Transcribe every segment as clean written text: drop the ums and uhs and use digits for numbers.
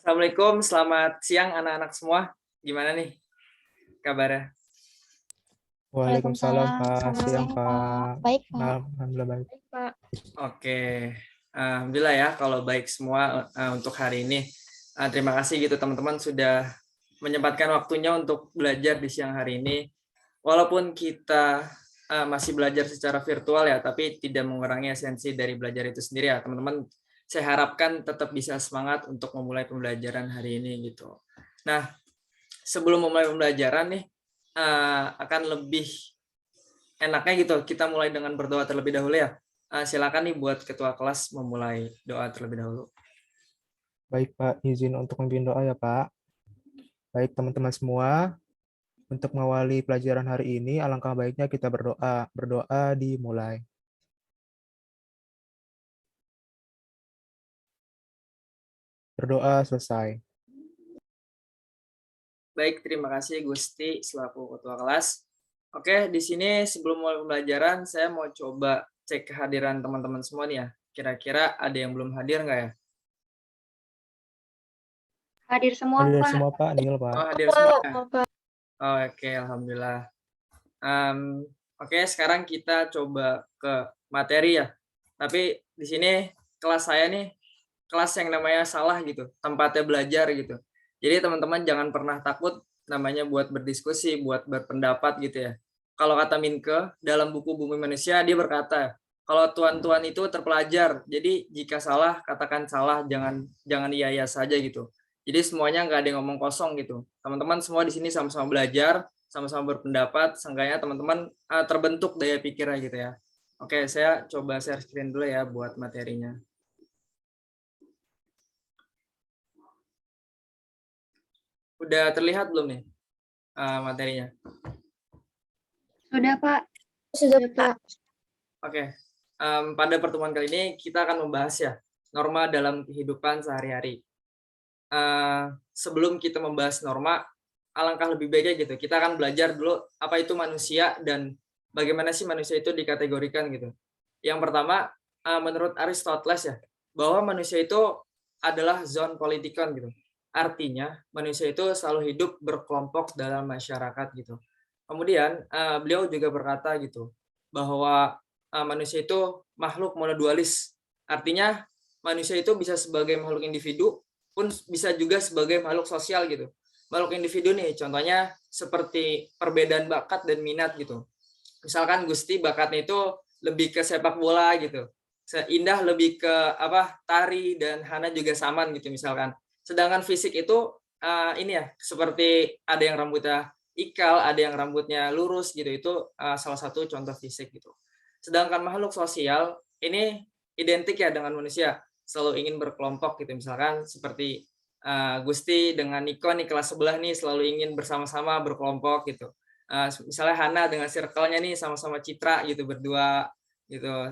Assalamualaikum, selamat siang anak-anak semua. Gimana nih kabarnya? Waalaikumsalam Waalaikumsalam, Pak, selamat siang siang Pak. Pak. Baik Pak. Alhamdulillah baik. Baik Pak. Oke, alhamdulillah ya kalau baik semua untuk hari ini. Terima kasih gitu teman-teman sudah menyempatkan waktunya untuk belajar di siang hari ini. Walaupun kita masih belajar secara virtual ya, tapi tidak mengurangi esensi dari belajar itu sendiri ya, teman-teman. Saya harapkan tetap bisa semangat untuk memulai pembelajaran hari ini gitu. Nah, sebelum memulai pembelajaran nih, akan lebih enaknya gitu kita mulai dengan berdoa terlebih dahulu ya. Silakan nih buat ketua kelas memulai doa terlebih dahulu. Baik Pak, izin untuk memimpin doa ya Pak. Baik teman-teman semua, untuk mengawali pelajaran hari ini, alangkah baiknya kita berdoa. Berdoa dimulai. Berdoa selesai. Baik, terima kasih Gusti selaku ketua kelas. Oke, di sini sebelum mulai pembelajaran saya mau coba cek kehadiran teman-teman semua nih ya. Kira-kira ada yang belum hadir nggak ya? Hadir semua Hadir Pak. semua Pak, Nil Pak. Oh, hadir semua ya? Pak. Oke, alhamdulillah. Oke, sekarang kita coba ke materi ya. Tapi di sini kelas saya nih kelas yang namanya salah gitu, tempatnya belajar gitu. Jadi teman-teman jangan pernah takut namanya buat berdiskusi, buat berpendapat gitu ya. Kalau kata Minke dalam buku Bumi Manusia dia berkata, kalau tuan-tuan itu terpelajar. Jadi jika salah katakan salah, jangan jangan iya saja gitu. Jadi semuanya nggak ada yang ngomong kosong gitu. Teman-teman semua di sini sama-sama belajar, sama-sama berpendapat, seenggaknya teman-teman terbentuk daya pikirnya gitu ya. Oke, saya coba share screen dulu ya buat materinya. Udah terlihat belum nih materinya? Sudah Pak. Sudah Pak. Oke, pada pertemuan kali ini kita akan membahas ya norma dalam kehidupan sehari-hari. Sebelum kita membahas norma, alangkah lebih baiknya gitu. Kita akan belajar dulu apa itu manusia dan bagaimana sih manusia itu dikategorikan gitu. Yang pertama, menurut Aristoteles ya, bahwa manusia itu adalah zon politikon gitu. Artinya manusia itu selalu hidup berkelompok dalam masyarakat gitu. Kemudian beliau juga berkata gitu bahwa manusia itu makhluk monodualis. Artinya manusia itu bisa sebagai makhluk individu pun bisa juga sebagai makhluk sosial gitu. Makhluk individu nih contohnya seperti perbedaan bakat dan minat gitu. Misalkan Gusti bakatnya itu lebih ke sepak bola gitu. Indah lebih ke tari dan Hana juga saman gitu misalkan. Sedangkan fisik itu ini ya seperti ada yang rambutnya ikal, ada yang rambutnya lurus gitu. Itu salah satu contoh fisik gitu. Sedangkan makhluk sosial ini identik ya dengan manusia, selalu ingin berkelompok gitu misalkan seperti Gusti dengan Niko nih kelas sebelah nih selalu ingin bersama-sama berkelompok gitu. Misalnya Hana dengan circle-nya nih sama-sama Citra gitu berdua gitu.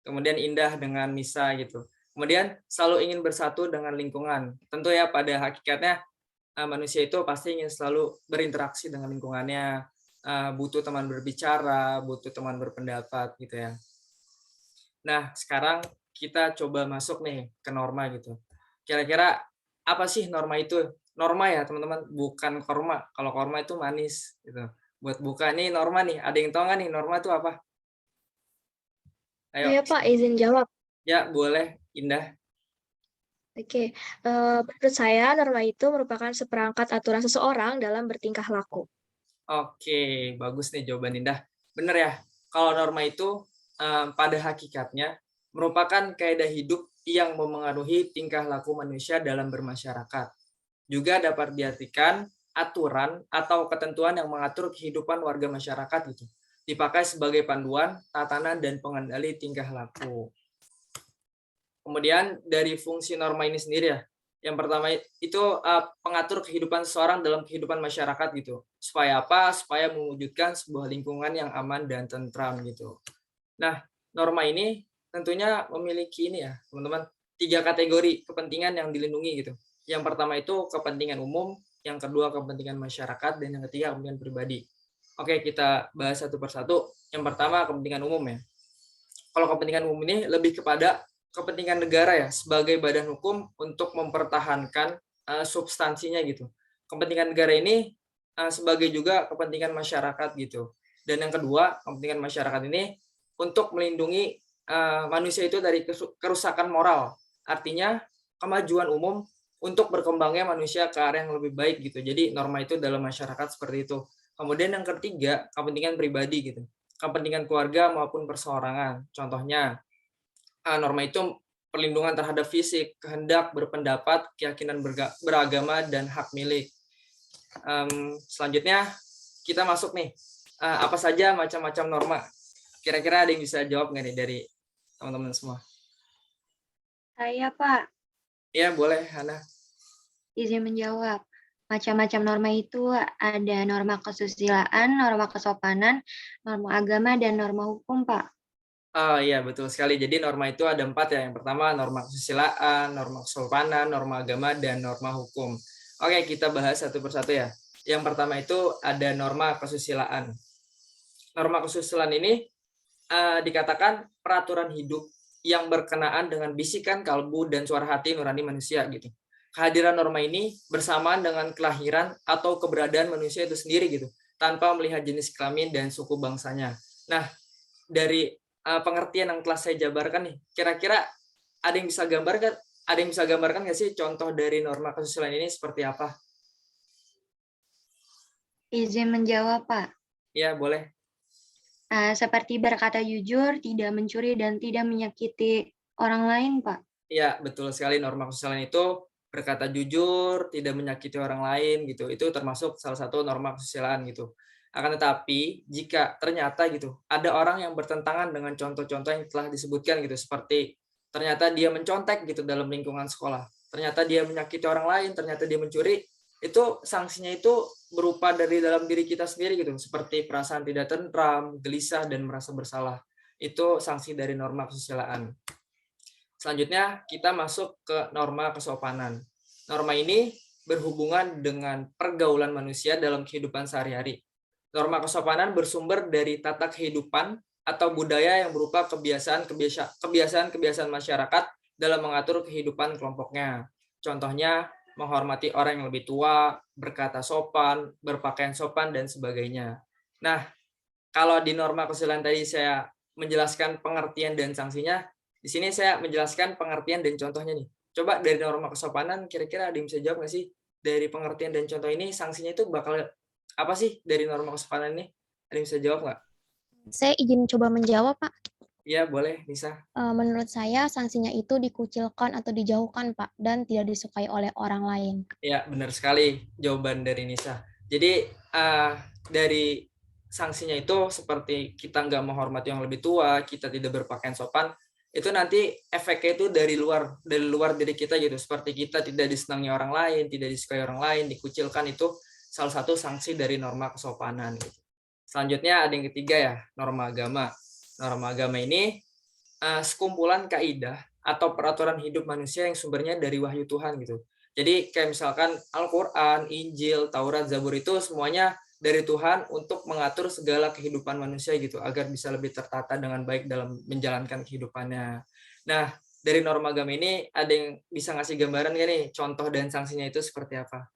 Kemudian Indah dengan Misa gitu. Kemudian selalu ingin bersatu dengan lingkungan. Tentu ya pada hakikatnya manusia itu pasti ingin selalu berinteraksi dengan lingkungannya, butuh teman berbicara, butuh teman berpendapat gitu ya. Nah, sekarang kita coba masuk nih ke norma gitu. Kira-kira apa sih norma itu? Norma ya teman-teman, bukan korma. Kalau korma itu manis gitu. Buat buka nih norma nih. Ada yang tahu nggak nih norma itu apa? Ayo. Saya Pak izin jawab. Ya, boleh. Indah. Oke, menurut saya norma itu merupakan seperangkat aturan seseorang dalam bertingkah laku. Oke, bagus nih jawaban Indah. Bener ya, kalau norma itu pada hakikatnya merupakan kaidah hidup yang memengaruhi tingkah laku manusia dalam bermasyarakat. Juga dapat diartikan aturan atau ketentuan yang mengatur kehidupan warga masyarakat gitu. Dipakai sebagai panduan, tatanan, dan pengendali tingkah laku. Kemudian dari fungsi norma ini sendiri ya, yang pertama itu pengatur kehidupan seseorang dalam kehidupan masyarakat gitu. Supaya apa? Supaya mewujudkan sebuah lingkungan yang aman dan tentram gitu. Nah, norma ini tentunya memiliki ini ya, teman-teman, 3 kategori kepentingan yang dilindungi gitu. Yang pertama itu kepentingan umum, yang kedua kepentingan masyarakat, dan yang ketiga kepentingan pribadi. Oke, kita bahas satu persatu. Yang pertama kepentingan umum ya. Kalau kepentingan umum ini lebih kepada kepentingan negara ya sebagai badan hukum untuk mempertahankan substansinya gitu. Kepentingan negara ini sebagai juga kepentingan masyarakat gitu. Dan yang kedua, kepentingan masyarakat ini untuk melindungi manusia itu dari kerusakan moral. Artinya kemajuan umum untuk berkembangnya manusia ke arah yang lebih baik gitu. Jadi norma itu dalam masyarakat seperti itu. Kemudian yang ketiga, kepentingan pribadi gitu. Kepentingan keluarga maupun perseorangan. Contohnya, norma itu perlindungan terhadap fisik, kehendak berpendapat, keyakinan beragama, dan hak milik. Selanjutnya kita masuk nih, apa saja macam-macam norma. Kira-kira ada yang bisa jawab nggak nih dari teman-teman semua? Saya, Pak, Ya, boleh, Hana. izin menjawab. Macam-macam norma itu ada norma kesusilaan, norma kesopanan, norma agama, dan norma hukum, Pak. Oh iya, betul sekali. Jadi norma itu ada 4 ya. Yang pertama norma kesusilaan, norma kesopanan, norma agama, dan norma hukum. Oke, kita bahas satu persatu ya. Yang pertama itu ada norma kesusilaan. Norma kesusilaan ini dikatakan peraturan hidup yang berkenaan dengan bisikan kalbu dan suara hati nurani manusia gitu. Kehadiran norma ini bersamaan dengan kelahiran atau keberadaan manusia itu sendiri gitu, tanpa melihat jenis kelamin dan suku bangsanya. Nah, dari pengertian yang telah saya jabarkan nih, kira-kira ada yang bisa gambarkan? Ada yang bisa gambarkan nggak sih contoh dari norma kesusilaan ini seperti apa? Izin menjawab, Pak. Ya, boleh. Seperti berkata jujur, tidak mencuri, dan tidak menyakiti orang lain, Pak. Ya, betul sekali. Norma kesusilaan itu berkata jujur, tidak menyakiti orang lain gitu. Itu termasuk salah satu norma kesusilaan gitu. Akan tetapi jika ternyata gitu ada orang yang bertentangan dengan contoh-contoh yang telah disebutkan gitu, seperti ternyata dia mencontek gitu dalam lingkungan sekolah, ternyata dia menyakiti orang lain, ternyata dia mencuri, itu sanksinya itu berupa dari dalam diri kita sendiri gitu, seperti perasaan tidak tentram, gelisah, dan merasa bersalah. Itu sanksi dari norma kesusilaan. Selanjutnya kita masuk ke norma kesopanan. Norma ini berhubungan dengan pergaulan manusia dalam kehidupan sehari-hari. Norma kesopanan bersumber dari tata kehidupan atau budaya yang berupa kebiasaan-kebiasaan masyarakat dalam mengatur kehidupan kelompoknya. Contohnya menghormati orang yang lebih tua, berkata sopan, berpakaian sopan, dan sebagainya. Nah, kalau di norma kesusilaan tadi saya menjelaskan pengertian dan sanksinya, di sini saya menjelaskan pengertian dan contohnya nih. Coba dari norma kesopanan, kira-kira ada yang bisa jawab nggak sih? Dari pengertian dan contoh ini, sanksinya itu bakal apa sih dari norma kesopanan ini? Ada yang bisa jawab nggak? Saya izin coba menjawab, Pak. Iya, boleh, bisa. Menurut saya, sanksinya itu dikucilkan atau dijauhkan, Pak, dan tidak disukai oleh orang lain. Ya, benar sekali jawaban dari Nisa. Jadi, dari sanksinya itu seperti kita nggak menghormati yang lebih tua, kita tidak berpakaian sopan, itu nanti efeknya itu dari luar diri kita gitu, seperti kita tidak disenangi orang lain, tidak disukai orang lain, dikucilkan, itu salah satu sanksi dari norma kesopanan gitu. Selanjutnya ada yang ketiga ya, norma agama. Norma agama ini sekumpulan kaidah atau peraturan hidup manusia yang sumbernya dari wahyu Tuhan gitu. Jadi kayak misalkan Al-Quran, Injil, Taurat, Zabur itu semuanya dari Tuhan untuk mengatur segala kehidupan manusia gitu, agar bisa lebih tertata dengan baik dalam menjalankan kehidupannya. Nah, dari norma agama ini ada yang bisa ngasih gambaran nggak nih, contoh dan sanksinya itu seperti apa?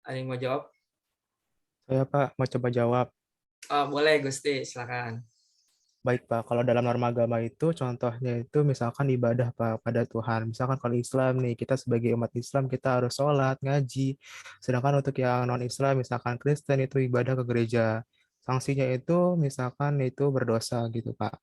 Ada yang mau jawab? Saya, Pak, mau coba jawab. Boleh, Gusti, silakan. Baik, Pak. Kalau dalam norma agama itu, contohnya itu misalkan ibadah, Pak, pada Tuhan. Misalkan kalau Islam nih, kita sebagai umat Islam, kita harus sholat, ngaji. Sedangkan untuk yang non-Islam, misalkan Kristen, itu ibadah ke gereja. Sanksinya itu misalkan itu berdosa gitu, Pak.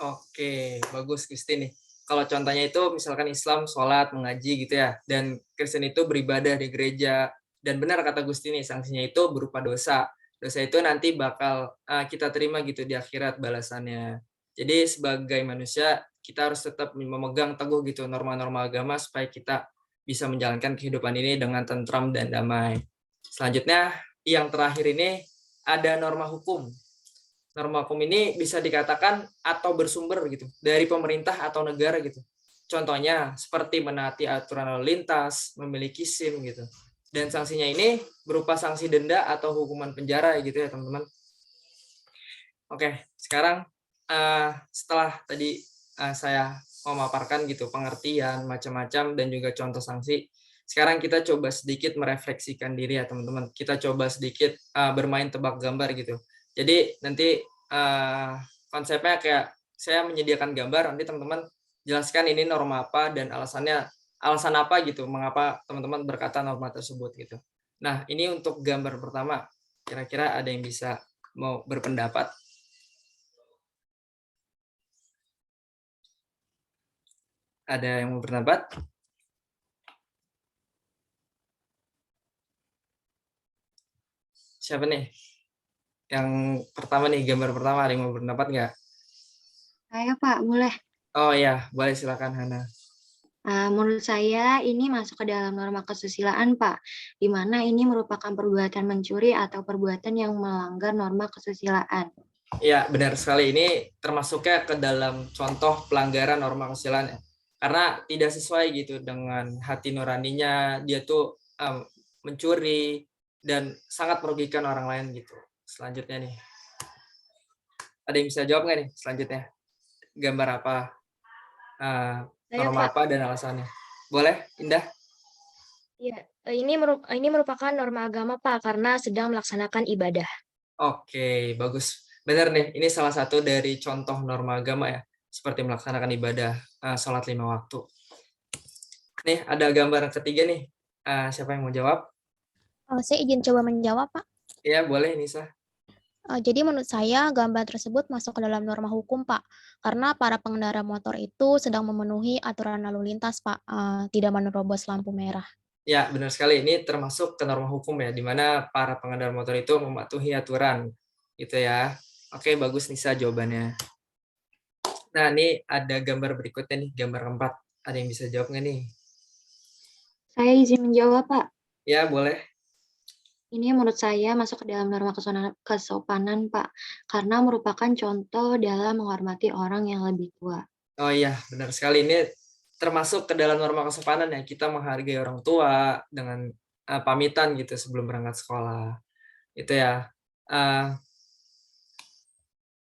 Oke, bagus Gusti nih. Kalau contohnya itu misalkan Islam sholat, mengaji gitu ya, dan Kristen itu beribadah di gereja. Dan benar kata Gusti nih, sanksinya itu berupa dosa. Dosa itu nanti bakal kita terima gitu di akhirat balasannya. Jadi sebagai manusia, kita harus tetap memegang teguh gitu norma-norma agama supaya kita bisa menjalankan kehidupan ini dengan tentram dan damai. Selanjutnya, yang terakhir ini ada norma hukum. Norma hukum ini bisa dikatakan atau bersumber gitu dari pemerintah atau negara gitu. Contohnya seperti menaati aturan lalu lintas, memiliki SIM gitu. Dan sanksinya ini berupa sanksi denda atau hukuman penjara gitu ya teman-teman. Oke, sekarang setelah tadi saya memaparkan gitu pengertian macam-macam dan juga contoh sanksi, Sekarang kita coba sedikit merefleksikan diri ya teman-teman. Kita coba sedikit bermain tebak gambar gitu. Jadi nanti konsepnya kayak saya menyediakan gambar, nanti teman-teman jelaskan ini norma apa dan alasan apa gitu, mengapa teman-teman berkata norma tersebut gitu. Nah, ini untuk gambar pertama. Kira-kira ada yang bisa mau berpendapat? Ada yang mau berpendapat? Siapa nih? Yang pertama nih, gambar pertama, ada yang mau berpendapat nggak? Saya Pak, boleh. Oh iya, boleh silakan Hana. Menurut saya ini masuk ke dalam norma kesusilaan, Pak, di mana ini merupakan perbuatan mencuri atau perbuatan yang melanggar norma kesusilaan. Ya, benar sekali. Ini termasuknya ke dalam contoh pelanggaran norma kesusilaan ya. Karena tidak sesuai gitu dengan hati nuraninya, dia tuh mencuri dan sangat merugikan orang lain gitu. Selanjutnya nih. Ada yang bisa jawab nggak nih selanjutnya? Gambar apa? Norma apa dan alasannya? Boleh, Indah? Iya, ini merupakan norma agama, Pak, karena sedang melaksanakan ibadah. Oke, bagus. Benar nih, ini salah satu dari contoh norma agama ya, seperti melaksanakan ibadah sholat 5 waktu. Nih, ada gambar ketiga nih. Siapa yang mau jawab? Saya izin coba menjawab, Pak. Iya, boleh Nisa. Jadi menurut saya gambar tersebut masuk ke dalam norma hukum, Pak. Karena para pengendara motor itu sedang memenuhi aturan lalu lintas, Pak. Tidak menerobos lampu merah. Ya, benar sekali. Ini termasuk ke norma hukum ya, di mana para pengendara motor itu mematuhi aturan. Gitu ya. Oke, bagus Nisa jawabannya. Nah, ini ada gambar berikutnya nih, gambar keempat. Ada yang bisa jawab nggak nih? Saya izin menjawab, Pak. Ya, boleh. Ini menurut saya masuk ke dalam norma kesopanan, Pak, karena merupakan contoh dalam menghormati orang yang lebih tua. Oh iya, benar sekali. Ini termasuk ke dalam norma kesopanan ya. Kita menghargai orang tua dengan pamitan gitu sebelum berangkat sekolah. Itu ya.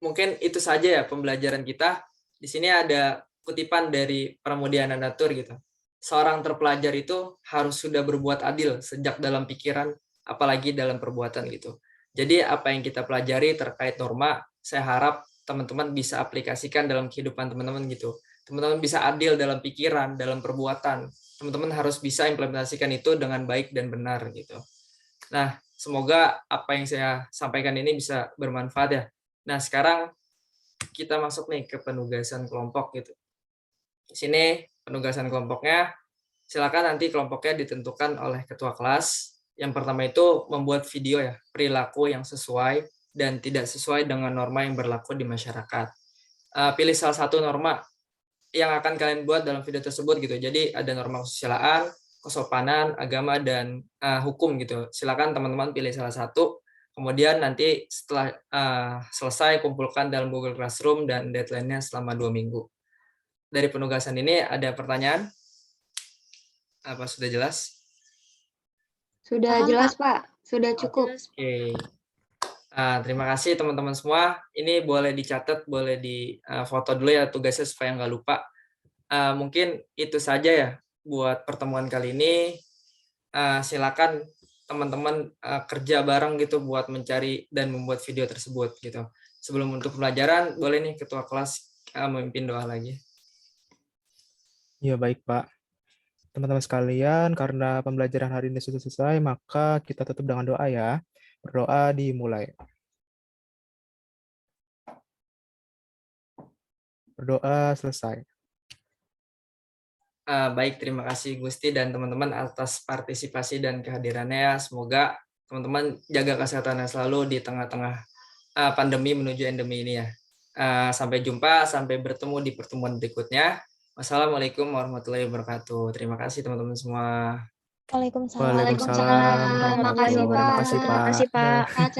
Mungkin itu saja ya pembelajaran kita. Di sini ada kutipan dari Pramudiana Natur gitu. Seorang terpelajar itu harus sudah berbuat adil sejak dalam pikiran, apalagi dalam perbuatan gitu. Jadi apa yang kita pelajari terkait norma, saya harap teman-teman bisa aplikasikan dalam kehidupan teman-teman gitu. Teman-teman bisa adil dalam pikiran, dalam perbuatan. Teman-teman harus bisa implementasikan itu dengan baik dan benar gitu. Nah, semoga apa yang saya sampaikan ini bisa bermanfaat ya. Nah, sekarang kita masuk nih ke penugasan kelompok gitu. Di sini penugasan kelompoknya, silakan nanti kelompoknya ditentukan oleh ketua kelas. Yang pertama itu membuat video ya, perilaku yang sesuai dan tidak sesuai dengan norma yang berlaku di masyarakat. Pilih salah satu norma yang akan kalian buat dalam video tersebut gitu. Jadi ada norma kesusilaan, kesopanan, agama, dan hukum gitu. Silakan teman-teman pilih salah satu. Kemudian nanti setelah selesai kumpulkan dalam Google Classroom dan deadline-nya selama 2 minggu. Dari penugasan ini ada pertanyaan? Apa sudah jelas? Sudah Paham, jelas, Pak. Sudah cukup. Oke. Terima kasih teman-teman semua. Ini boleh dicatat, boleh di foto dulu ya tugasnya supaya nggak lupa. Mungkin itu saja ya buat pertemuan kali ini. Silakan teman-teman kerja bareng gitu buat mencari dan membuat video tersebut gitu. Sebelum untuk pembelajaran, boleh nih ketua kelas memimpin doa lagi. Ya, baik, Pak. Teman-teman sekalian, karena pembelajaran hari ini sudah selesai, maka kita tutup dengan doa ya. Berdoa dimulai. Berdoa selesai. Baik, terima kasih Gusti dan teman-teman atas partisipasi dan kehadirannya. Semoga teman-teman jaga kesehatannya selalu di tengah-tengah pandemi menuju endemi ini ya. Sampai jumpa, sampai bertemu di pertemuan berikutnya. Wassalamualaikum warahmatullahi wabarakatuh. Terima kasih teman-teman semua. Waalaikumsalam. Waalaikumsalam warahmatullahi wabarakatuh. Terima kasih, Pak. Terima kasih, Pak. Terima kasih, Pak.